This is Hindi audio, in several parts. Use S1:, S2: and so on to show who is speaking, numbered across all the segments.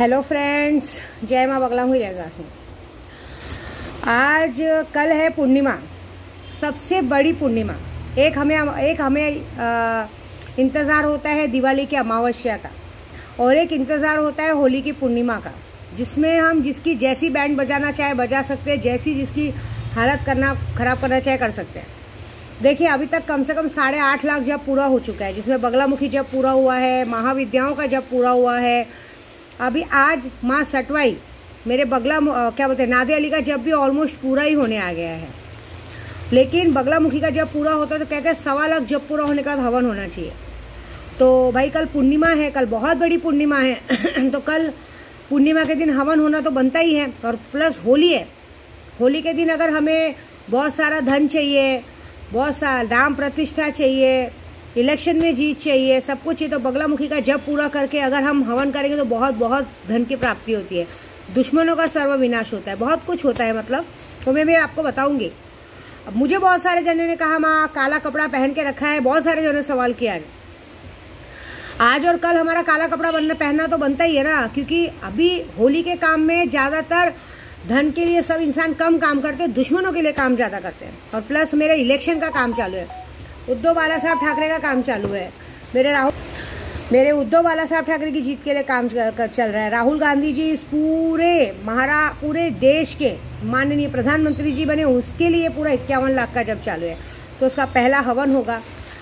S1: हेलो फ्रेंड्स, जय माँ बगलामुखी जय गासी। आज कल है पूर्णिमा, सबसे बड़ी पूर्णिमा। एक हमें इंतज़ार होता है दिवाली की अमावस्या का, और एक इंतज़ार होता है होली की पूर्णिमा का, जिसमें हम जिसकी जैसी बैंड बजाना चाहे बजा सकते हैं, जैसी जिसकी हालत ख़राब करना चाहे कर सकते हैं। देखिए, अभी तक कम से कम 8.5 लाख जब पूरा हो चुका है, जिसमें बगलामुखी जब पूरा हुआ है, महाविद्याओं का जब पूरा हुआ है। अभी आज माँ सटवाई मेरे नादे अली का जब भी ऑलमोस्ट पूरा ही होने आ गया है। लेकिन बगलामुखी का जब पूरा होता है तो कहते हैं 1.25 लाख जब पूरा होने का हवन होना चाहिए। तो भाई कल पूर्णिमा है, कल बहुत बड़ी पूर्णिमा है तो कल पूर्णिमा के दिन हवन होना तो बनता ही है। और प्लस होली है, होली के दिन अगर हमें बहुत सारा धन चाहिए, बहुत सारा नाम प्रतिष्ठा चाहिए, इलेक्शन में जीत चाहिए, सब कुछ चाहिए, तो बगलामुखी का जब पूरा करके अगर हम हवन करेंगे तो बहुत बहुत धन की प्राप्ति होती है, दुश्मनों का सर्वविनाश होता है, बहुत कुछ होता है। मतलब तो मैं आपको बताऊंगी। अब मुझे बहुत सारे जनों ने कहा माँ काला कपड़ा पहन के रखा है, बहुत सारे जनों ने सवाल किया। आज और कल हमारा काला कपड़ा पहनना तो बनता ही है ना, क्योंकि अभी होली के काम में ज़्यादातर धन के लिए सब इंसान कम काम करते हैं, दुश्मनों के लिए काम ज़्यादा करते हैं। और प्लस मेरे इलेक्शन का काम चालू है, उद्धव बाला साहब ठाकरे का काम चालू है, मेरे उद्धव बाला साहब ठाकरे की जीत के लिए काम चल रहा है। राहुल गांधी जी इस पूरे देश के माननीय प्रधानमंत्री जी बने, उसके लिए पूरा 51 लाख का जब चालू है, तो उसका पहला हवन होगा।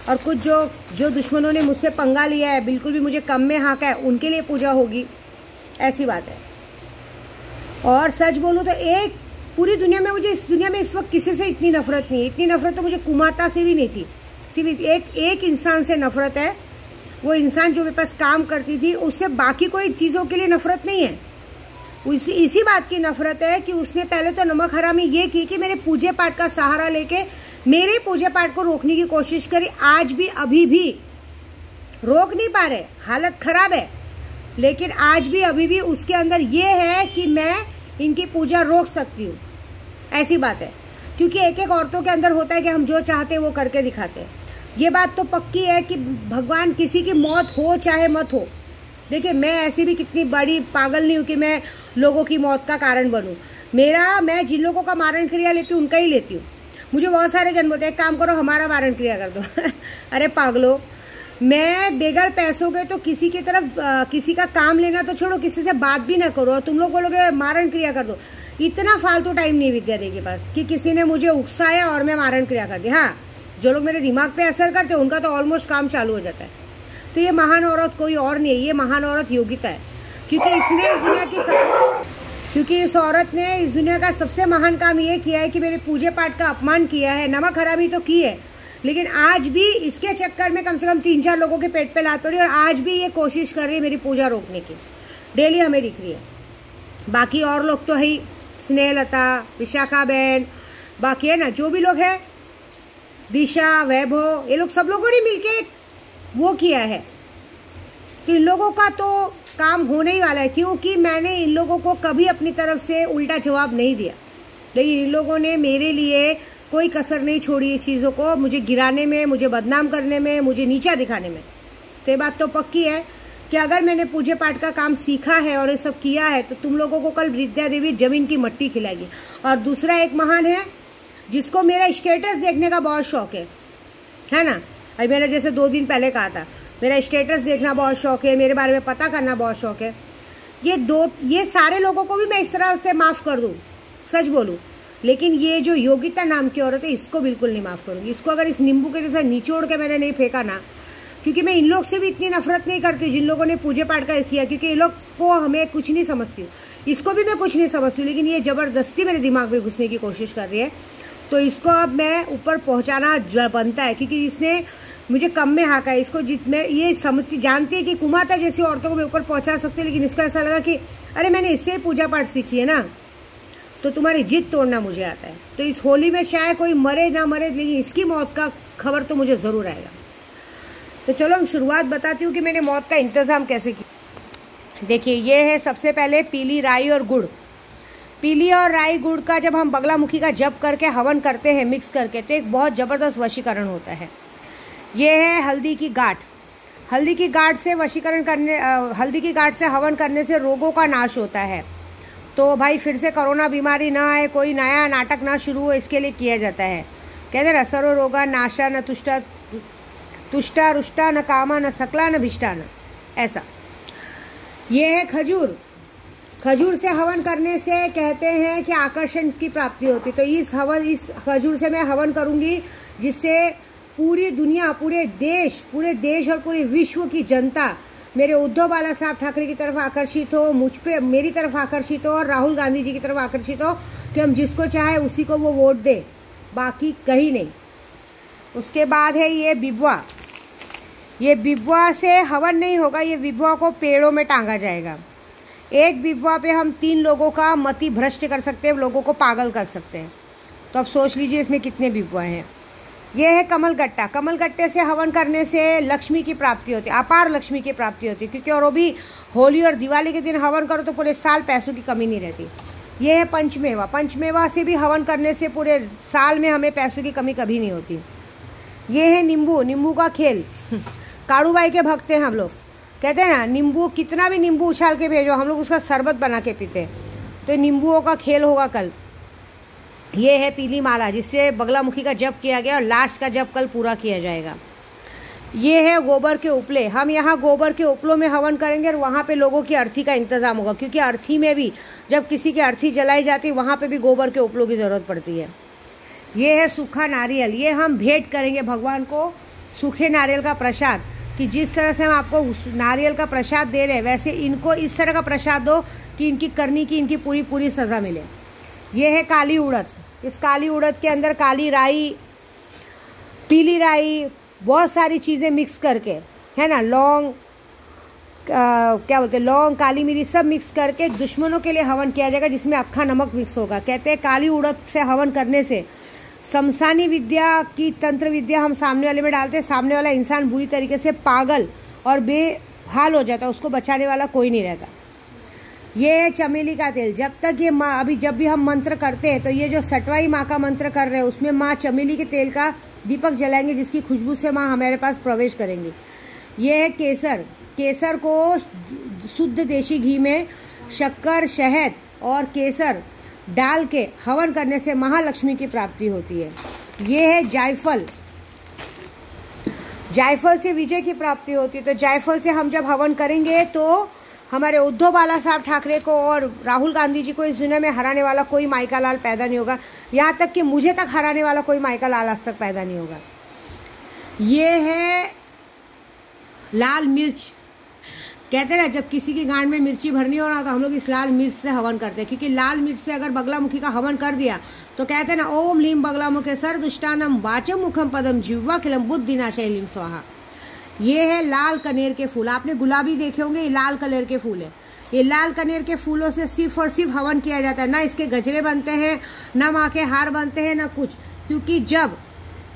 S1: और कुछ जो दुश्मनों ने मुझसे पंगा लिया है, बिल्कुल भी मुझे कम में हाँका है, उनके लिए पूजा होगी, ऐसी बात है। और सच बोलूँ तो पूरी दुनिया में इस दुनिया में इस वक्त किसी से इतनी नफरत नहीं है। इतनी नफरत तो मुझे कुमाता से भी नहीं थी, सिर्फ एक इंसान से नफरत है। वो इंसान जो मेरे पास काम करती थी, उससे बाकी कोई चीज़ों के लिए नफरत नहीं है। इसी बात की नफरत है कि उसने पहले तो नमक हरामी ये की कि मेरे पूजे पाठ का सहारा लेके मेरे पूजे पाठ को रोकने की कोशिश करी। आज भी अभी भी रोक नहीं पा रहे, हालत खराब है, लेकिन आज भी अभी भी उसके अंदर ये है कि मैं इनकी पूजा रोक सकती हूँ, ऐसी बात है। क्योंकि एक औरतों के अंदर होता है कि हम जो चाहते हैं वो करके दिखाते हैं। ये बात तो पक्की है कि भगवान किसी की मौत हो चाहे मत हो। देखिए, मैं ऐसी भी कितनी बड़ी पागल नहीं हूँ कि मैं लोगों की मौत का कारण बनूँ। मैं जिन लोगों का मारण क्रिया लेती हूँ उनका ही लेती हूँ। मुझे बहुत सारे जन बोलते हैं काम करो हमारा मारण क्रिया कर दो अरे पागलो, मैं बेगर पैसों के तो किसी की तरफ किसी का काम लेना तो छोड़ो, किसी से बात भी ना करो, और तुम लोग बोलोगे मारण क्रिया कर दो। इतना फालतू टाइम नहीं विद्या दे के पास कि किसी ने मुझे उकसाया और मैं मारण क्रिया कर दी। हाँ, जो लोग मेरे दिमाग पे असर करते हैं उनका तो ऑलमोस्ट काम चालू हो जाता है। तो ये महान औरत कोई और नहीं है, ये महान औरत योगिता है, क्योंकि इस औरत ने इस दुनिया का सबसे महान काम ये किया है कि मेरे पूजे पाठ का अपमान किया है, नमक हरामी तो की है, लेकिन आज भी इसके चक्कर में कम से कम 3-4 लोगों के पेट पे लात पड़ी, और आज भी ये कोशिश कर रही है मेरी पूजा रोकने की। डेली हमें दिख रही है। बाकी और लोग तो है, स्नेहलता, विशाखा बहन, बाकी है ना जो भी लोग हैं, दिशा, वैभव, ये लोग सब लोगों ने मिलके वो किया है। तो इन लोगों का तो काम होने ही वाला है, क्योंकि मैंने इन लोगों को कभी अपनी तरफ से उल्टा जवाब नहीं दिया, लेकिन इन लोगों ने मेरे लिए कोई कसर नहीं छोड़ी इस चीज़ों को मुझे गिराने में, मुझे बदनाम करने में, मुझे नीचा दिखाने में। तो ये बात तो पक्की है कि अगर मैंने पूजे पाठ का काम सीखा है और ये सब किया है तो तुम लोगों को कल विद्या देवी जमीन की मट्टी खिलाएगी। और दूसरा एक महान है जिसको मेरा स्टेटस देखने का बहुत शौक है ना। अभी मैंने जैसे 2 दिन पहले कहा था, मेरा स्टेटस देखना बहुत शौक है, मेरे बारे में पता करना बहुत शौक है। ये सारे लोगों को भी मैं इस तरह से माफ़ कर दूँ, सच बोलूँ, लेकिन ये जो योगिता नाम की औरत है इसको बिल्कुल नहीं माफ़ करूँगी। इसको अगर इस नींबू के जैसा निचोड़ के मैंने नहीं फेंका ना, क्योंकि मैं इन लोग से भी इतनी नफरत नहीं करती जिन लोगों ने पूजे पाठ का किया, क्योंकि इन लोग को हमें कुछ नहीं समझती हूँ, इसको भी मैं कुछ नहीं समझती हूँ, लेकिन ये ज़बरदस्ती मेरे दिमाग में घुसने की कोशिश कर रही है। तो इसको अब मैं ऊपर पहुँचाना बनता है, क्योंकि इसने मुझे कम में हाँका है। इसको मैं ये समझती जानती है कि कुमाता जैसी औरतों को मैं ऊपर पहुँचा सकती हूँ, लेकिन इसको ऐसा लगा कि अरे मैंने इससे पूजा पाठ सीखी है ना, तो तुम्हारी जिद तोड़ना मुझे आता है। तो इस होली में चाहे कोई मरे ना मरे, लेकिन इसकी मौत का खबर तो मुझे ज़रूर आएगा। तो चलो हम शुरुआत बताती हूँ कि मैंने मौत का इंतज़ाम कैसे किया। देखिए, ये है सबसे पहले पीली राई और गुड़। पीली और राई गुड़ का जब हम बगलामुखी का जप करके हवन करते हैं मिक्स करके, तो एक बहुत ज़बरदस्त वशीकरण होता है। ये है हल्दी की गांठ। हल्दी की गांठ से वशीकरण करने हल्दी की गांठ से हवन करने से रोगों का नाश होता है। तो भाई फिर से कोरोना बीमारी ना आए, कोई नया नाटक ना शुरू हो, इसके लिए किया जाता है। कहते ना सर्व रोगा नाशा न तुष्टा रुष्टा न कामा न सकला न भिष्टा न, ऐसा। ये है खजूर। खजूर से हवन करने से कहते हैं कि आकर्षण की प्राप्ति होती। तो इस खजूर से मैं हवन करूंगी, जिससे पूरी दुनिया, पूरे देश और पूरे विश्व की जनता मेरे उद्धव बाला साहब ठाकरे की तरफ आकर्षित हो, मुझ पे मेरी तरफ आकर्षित हो और राहुल गांधी जी की तरफ आकर्षित हो कि हम जिसको चाहे उसी को वो वोट दे, बाकी कहीं नहीं। उसके बाद है ये बिबवा। ये बिबवा से हवन नहीं होगा, ये बिबवा को पेड़ों में टांगा जाएगा। एक बिबवा पे हम 3 लोगों का मति भ्रष्ट कर सकते हैं, लोगों को पागल कर सकते हैं। तो अब सोच लीजिए इसमें कितने बिबवा हैं। ये है कमलगट्टा। कमलगट्टे से हवन करने से लक्ष्मी की प्राप्ति होती है, अपार लक्ष्मी की प्राप्ति होती है, क्योंकि और वो भी होली और दिवाली के दिन हवन करो तो पूरे साल पैसों की कमी नहीं रहती। ये है पंचमेवा। पंचमेवा से भी हवन करने से पूरे साल में हमें पैसों की कमी कभी नहीं होती। ये है नींबू। नींबू का खेल। काड़ूबाई के भक्त हैं हम लोग। कहते हैं ना, नींबू कितना भी नींबू उछाल के भेजो, हम लोग उसका शरबत बना के पीते हैं। तो नींबुओं का खेल होगा कल। ये है पीली माला, जिससे बगलामुखी का जप किया गया और लास्ट का जप कल पूरा किया जाएगा। ये है गोबर के उपले। हम यहाँ गोबर के उपलों में हवन करेंगे और वहाँ पे लोगों की अर्थी का इंतजाम होगा, क्योंकि अर्थी में भी जब किसी की अर्थी जलाई जाती है वहाँ पे भी गोबर के उपलों की ज़रूरत पड़ती है। ये है सूखा नारियल। ये हम भेंट करेंगे भगवान को सूखे नारियल का प्रसाद, कि जिस तरह से हम आपको नारियल का प्रसाद दे रहे हैं वैसे इनको इस तरह का प्रसाद दो कि इनकी करनी की इनकी पूरी पूरी सज़ा मिले। ये है काली उड़द। इस काली उड़द के अंदर काली राई, पीली राई, बहुत सारी चीज़ें मिक्स करके, है ना, लौंग, क्या बोलते हैं, लौंग, काली मिरी, सब मिक्स करके दुश्मनों के लिए हवन किया जाएगा, जिसमें अक्खा नमक मिक्स होगा। कहते हैं काली उड़द से हवन करने से शमशानी विद्या की तंत्र विद्या हम सामने वाले में डालते हैं, सामने वाला इंसान बुरी तरीके से पागल और बेहाल हो जाता है, उसको बचाने वाला कोई नहीं रहता। ये है चमेली का तेल। जब तक ये माँ, अभी जब भी हम मंत्र करते हैं तो ये जो सटवाई माँ का मंत्र कर रहे हैं उसमें माँ चमेली के तेल का दीपक जलाएंगे, जिसकी खुशबू से माँ हमारे पास प्रवेश करेंगी। ये है केसर। केसर को शुद्ध देशी घी में शक्कर, शहद और केसर डाल के हवन करने से महालक्ष्मी की प्राप्ति होती है। ये है जायफल। जायफल से विजय की प्राप्ति होती है। तो जायफल से हम जब हवन करेंगे तो हमारे उद्धव बाला साहब ठाकरे को और राहुल गांधी जी को इस दुनिया में हराने वाला कोई माइका लाल पैदा नहीं होगा। यहाँ तक कि मुझे तक हराने वाला कोई माइका लाल आज तक पैदा नहीं होगा। ये है लाल मिर्च। कहते हैं ना, जब किसी की गांड में मिर्ची भरनी हो ना तो हम लोग इस लाल मिर्च से हवन करते हैं, क्योंकि लाल मिर्च से अगर बगलामुखी का हवन कर दिया तो कहते हैं ना, ओम लीम बगलामुखे सर दुष्टानम वाचम मुखम पदम जिह्वा किलम बुद्धिनाशय लीम स्वाहा। ये है लाल कनेर के फूल। आपने गुलाबी देखे होंगे, ये लाल कनेर के फूल है। ये लाल कनेर के फूलों से सिर्फ और सिर्फ हवन किया जाता है। ना इसके गजरे बनते हैं, ना माँ के हार बनते हैं, ना कुछ। क्योंकि जब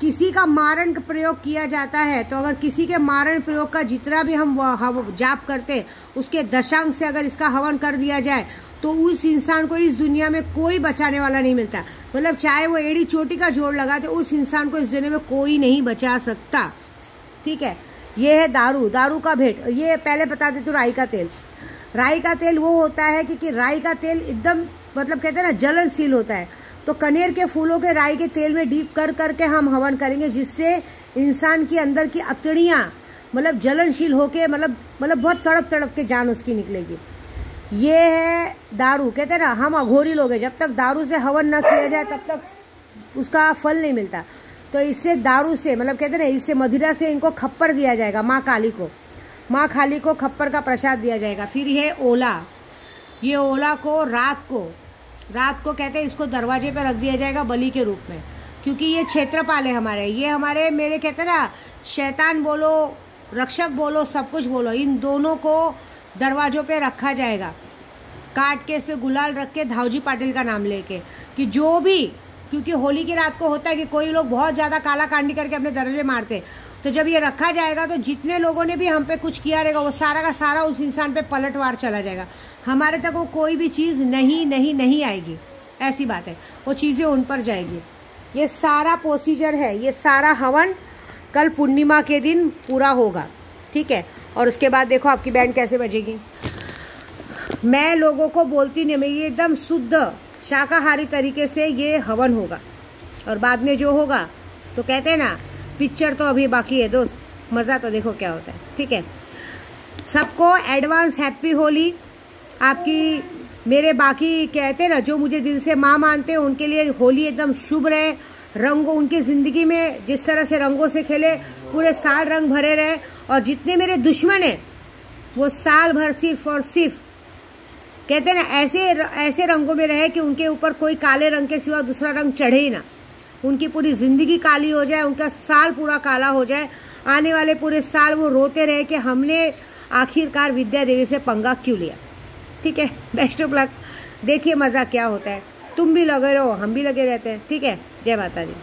S1: किसी का मारण का प्रयोग किया जाता है तो अगर किसी के मारण प्रयोग का जितना भी हम जाप करते उसके दशांश से अगर इसका हवन कर दिया जाए तो उस इंसान को इस दुनिया में कोई बचाने वाला नहीं मिलता। मतलब चाहे वो एड़ी चोटी का जोड़ लगाते, उस इंसान को इस दुनिया में कोई नहीं बचा सकता। ठीक है। ये है दारू। दारू का भेंट। ये पहले बता देती हूँ, राई का तेल। राई का तेल वो होता है कि राई का तेल एकदम मतलब कहते हैं ना जलनशील होता है। तो कनेर के फूलों के राई के तेल में डीप कर करके हम हवन करेंगे, जिससे इंसान की अंदर की अतड़ियाँ मतलब जलनशील होके मतलब बहुत तड़प तड़प के जान उसकी निकलेगी। ये है दारू। कहते हैं ना, हम अघोरी लोग हैं, जब तक दारू से हवन न किया जाए तब तक उसका फल नहीं मिलता। तो इससे दारू से मतलब कहते हैं ना, इससे मदिरा से इनको खप्पर दिया जाएगा माँ काली को। माँ काली को खप्पर का प्रसाद दिया जाएगा। फिर ये ओला। ये ओला को रात को कहते हैं इसको दरवाजे पे रख दिया जाएगा बलि के रूप में, क्योंकि ये क्षेत्रपाल है हमारे। ये हमारे मेरे कहते हैं ना, शैतान बोलो, रक्षक बोलो, सब कुछ बोलो, इन दोनों को दरवाजों पे रखा जाएगा। काट के इस पे गुलाल रख के धावजी पाटिल का नाम लेके, कि जो भी, क्योंकि होली की रात को होता है कि कोई लोग बहुत ज़्यादा काला कांडी करके अपने दरवाजे मारते। तो जब ये रखा जाएगा तो जितने लोगों ने भी हम पे कुछ किया रहेगा वो सारा का सारा उस इंसान पे पलटवार चला जाएगा। हमारे तक वो कोई भी चीज़ नहीं आएगी। ऐसी बात है, वो चीज़ें उन पर जाएगी। ये सारा प्रोसीजर है, ये सारा हवन कल पूर्णिमा के दिन पूरा होगा। ठीक है। और उसके बाद देखो आपकी बैंड कैसे बजेगी। मैं लोगों को बोलती नहीं, मैं ये एकदम शुद्ध शाकाहारी तरीके से ये हवन होगा, और बाद में जो होगा तो कहते हैं ना पिक्चर तो अभी बाकी है दोस्त, मज़ा तो देखो क्या होता है, ठीक है। सबको एडवांस हैप्पी होली। आपकी मेरे बाकी कहते हैं ना जो मुझे दिल से माँ मानते हैं उनके लिए होली एकदम शुभ रहे, रंगों उनकी ज़िंदगी में जिस तरह से रंगों से खेले पूरे साल रंग भरे रहे, और जितने मेरे दुश्मन हैं वो साल भर सिर्फ और सिर्फ कहते हैं ना ऐसे रंगों में रहे कि उनके ऊपर कोई काले रंग के सिवा दूसरा रंग चढ़े ही ना, उनकी पूरी ज़िंदगी काली हो जाए, उनका साल पूरा काला हो जाए, आने वाले पूरे साल वो रोते रहे कि हमने आखिरकार विद्या देवी से पंगा क्यों लिया, ठीक है। Best of luck. देखिए मज़ा क्या होता है, तुम भी लगे रहो, हम भी लगे रहते हैं, ठीक है। जय माता दी।